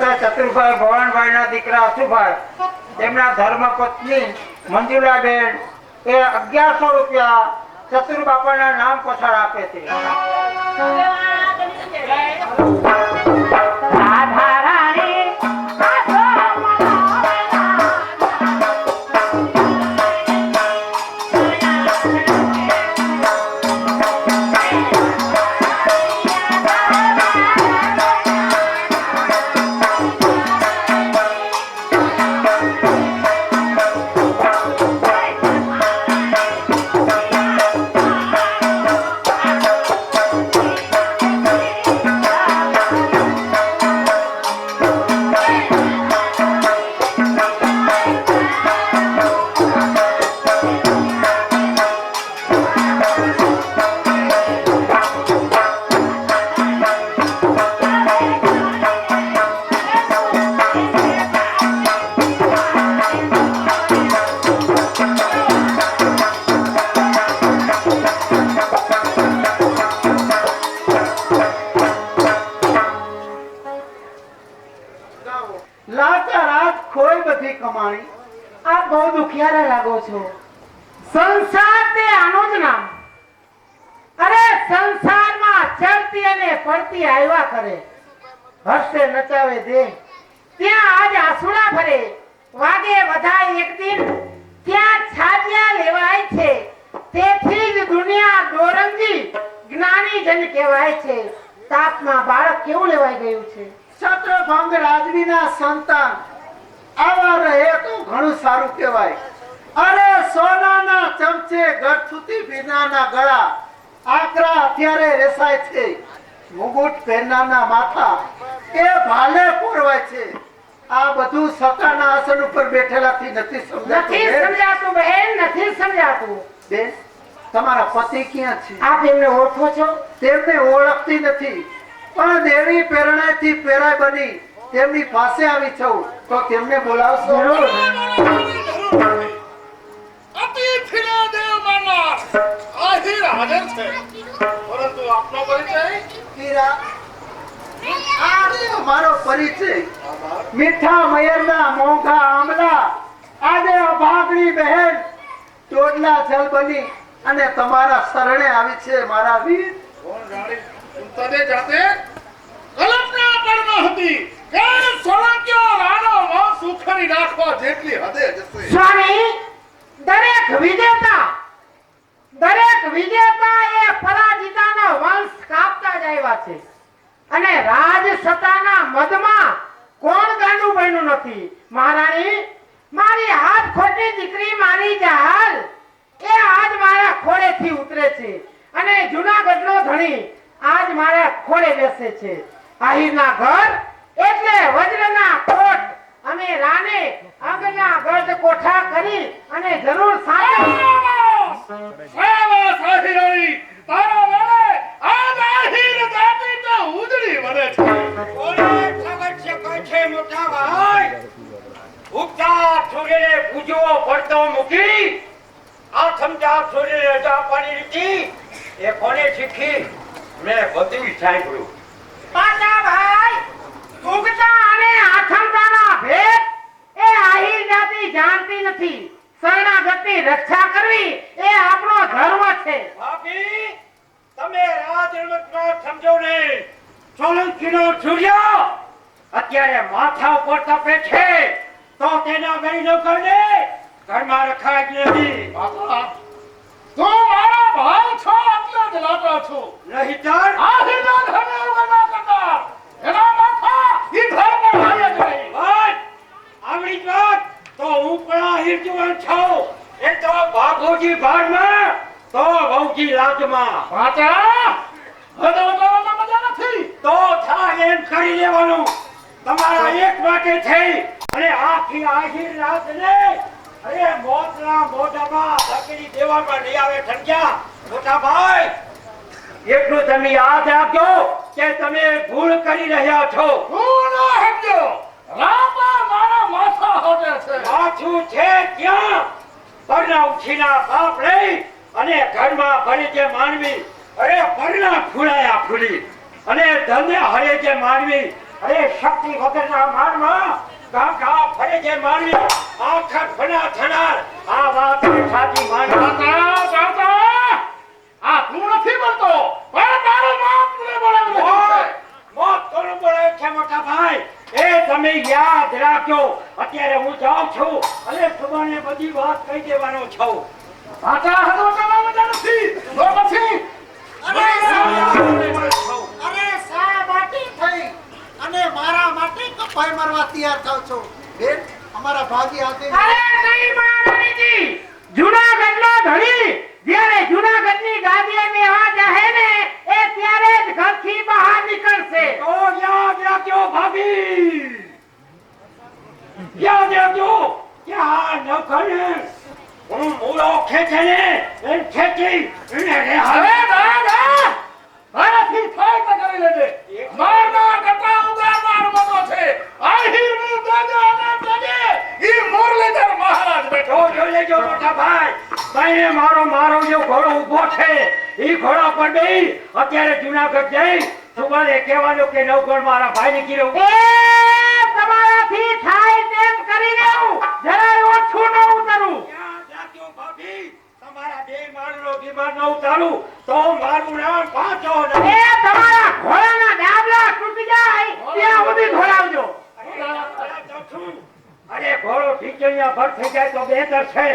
ચતુરભાઈ ભવાનભાઈના દીકરા અશુભાઈ તેમના ધર્મપત્ની મંજુલાબેન એ 1100 રૂપિયા ચતુરબાપાના નામ પછાડ આપે છે. આપ બહુ દુખિયારા લાગો છો. સંસાર તે આનો જ નામ. અરે સંસારમાં ચડતી અને પડતી આવ્યા કરે, હસતે નચાવે દે, ત્યાં આજ આસુડા ભરે, વાગે વધાય એક દિન, ત્યાં છાજ્યા લેવાય છે. તેથી જ દુનિયા દોરંગી જ્ઞાની જન કહેવાય છે. તાપમાં બાળક કેવું લેવાઈ ગયું છે. છત્રભંગ રાજવીના સંતાન આવા રહે તો ઘણું સારું કહેવાય. અરે સોનાના ચમચે ગળથુતી વિનાના ગળા, આકરા અત્યારે રેસાય છે. મુગુટ પહેરનારના માથા એ ભાલે પોરવાય છે. આ બધું સતાના આસન ઉપર બેઠેલાથી નથી સમજાતું. નથી સમજાતું બહેન, નથી સમજાતું. બેન, તમારા પતિ ક્યાં છે? આપ એમને ઓળખો છો? તેમને ઓળખતી નથી, પણ દેવી પ્રેરણાથી પેરાય બની તેમની પાસે આવી છું, તો તેમને બોલાવશો? અતિથિને દેવ માનનાર આહિર હાજર છે, પરંતુ આપનો પરિચય? હીરા, આ મારો પરિચય. મીઠા મયરના મોંઘા આમલા, આજે અભાગણી બહેન ટોડલા જલ બની અને તમારા શરણે આવી છે. મારા વીર કોણ જાણે તને જાતે કલ્પના પણ ન હતી કે સોલંકીઓ રાનો વંશ ઉખેડી નાખવા જેટલી હદે જશે. સ્વામી, દરેક વિજેતા એ પરાજિતાનો વંશ કાપતા જ આવ્યા છે. અને રાજ સત્તાના મદમાં કોણ ગાંડું બન્યું નથી. મહારાણી, મારી હાથ ખોટી દીકરી મારી જહાલ એ આજ મારા ખોળેથી ઉતરે છે, અને જૂનાગઢનો ધણી આજ મારા ખોળે બેસે છે. આહીરના ઘર એટલે વજ્રના કોટ, અમે રાને આગળના ગઢ કોઠા કરી અને જરૂર શીખી મેં બધું સાંભળ્યું. પાછા ભાઈ, ઉગતા અને આથમતાના ભેદ એ આહીર જાતિ જાણતી નથી. શરણાગતની રક્ષા કરવી એ આપણો ધર્મ છે. ભાભી, તમે રાજરણમાં સમજો નહીં. સોલંકીનો સૂર્ય અત્યારે માથા ઉપર તપે છે, તો તેના ગરી ન કરને ઘરમાં રખાય જ નથી. તો મારા ભાઈ છો એટલે જ લાગો છો. નહીતર આહિરના ધર્મે ઉગના કરતા એના માથા ઈ ધર્મ હાલે જ નહીં. બસ આવડી વાત તો હું પણ આહિર જુવાન છું. એ તો બાપુજી ભારમાં તો વહુજી લાજમાં. પાછા હદો કરવાનો મજા નથી. તો થાય એમ કરી લેવાનું. તમારા એક માટે થઈ અને આખી આહિર રાતને અરે મોતના મોઢામાં ધકેલી દેવામાં નહીં આવે. ઠંક્યા મોટા ભાઈ, એટલું તમે યાદ રાખજો કે તમે ભૂલ કરી રહ્યા છો. હું ના સમજો. રામા મારા માથા હોતે છે. માથું છે ક્યાં? પરના ઉછીના બાપ લઈ અને ઘરમાં ભરી જે માનવી, અરે પરના ફૂલાયા ફૂલી અને ધન્ય હરે જે માનવી અરે શક્તિ વગરના માનમાં ગાંઠા ફરે છે માનવી આખા ફના થનાર આ વાત સાચી માનવી તાતા તાતા આ તું નથી બોલતો પણ તારો બાપ મને બોલાવે છે મોત કોનું બોલે છે મોટા ભાઈ એ તમે યાદ રાખજો અત્યારે હું જાઉં છું અને સુભાને બધી વાત કહી દેવાનો છું તાતા હદો કરવા નથી તો પછી અરે શા માટે થઈ અને મારા માટે કપાઈ મારવા તૈયાર થાવ છો બેન અમારા ભાગી હાથે અરે નહીં મહારાણીજી, જૂનાગઢનો ધણી જ્યારે જૂનાગઢની ગાદીએ બેહવા જાહે ને એ ત્યારે જ ઘરથી બહાર નીકળશે. તો યાદ રાખજો ભાભી યાદ રાખજો કે આ નખને હું મૂળો ખેંચે ને એ ખેંચી એને રે હવે દાદા મારાથી થાય તો કરી લેજે મારના કટા ઉગાર મારવાનો છે આહીરની દાદા અને દાદે ઈ મુરલીધર મહારાજ બેઠો જો લેજો મોટા ભાઈ ભાઈને મારો જે ઘોડો ઊભો છે ઈ ઘોડા પર બેહી અત્યારે જૂનાગઢ જઈ સુભાને કહેવાનું કે નવગણ મારા ભાઈને કીધું એ તમારાથી થાય તેમ કરી દેવું, જરાય ઓછું ન ઉતરું. યાદ રાખજો ભાભી તમારા બે માળનો વિમાન ન ઉતારું તો મારું નામ પાછો એ તમારા ઘોડાના ડાબલા તૂટી જાય ત્યાં સુધી ઘોડાવજો. અરે ઘોડો ઠીક ભર થઈ જાય તો બહેતર છે